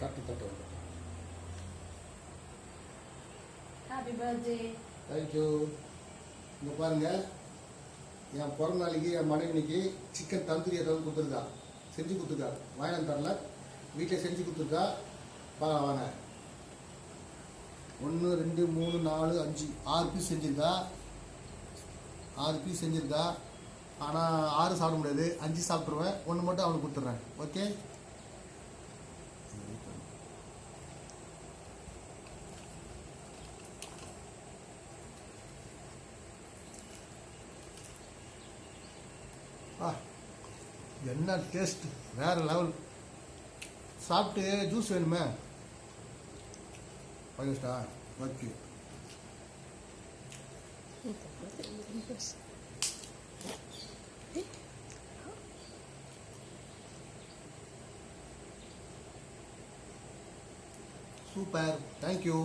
தட்டு. Happy birthday. Thank you. இங்கே பாருங்கள், என் பிறந்த நாளைக்கு என் மனைவிக்கு சிக்கன் தந்தூரி ஏதாவது கொடுத்துருக்கா, செஞ்சு கொடுத்துருக்கா. வாங்கினு தரல, வீட்டில் செஞ்சு கொடுத்துருக்கா. பார்க்கலாம் வாங்க. 1 2 3 4 5 6 பீஸ் செஞ்சுருக்கா. 6 பீஸ் செஞ்சுருக்கா. ஆனால் 6 சாப்பிட முடியாது, 5 சாப்பிட்ருவேன். 1 மட்டும் அவனுக்கு கொடுத்துட்றேன். ஓகே. என்ன டேஸ்ட், வேறு லெவல். சாப்பிட்டு ஜூஸ் வேணுமே, பையஸ்டா. ஓகே. Super, thank you.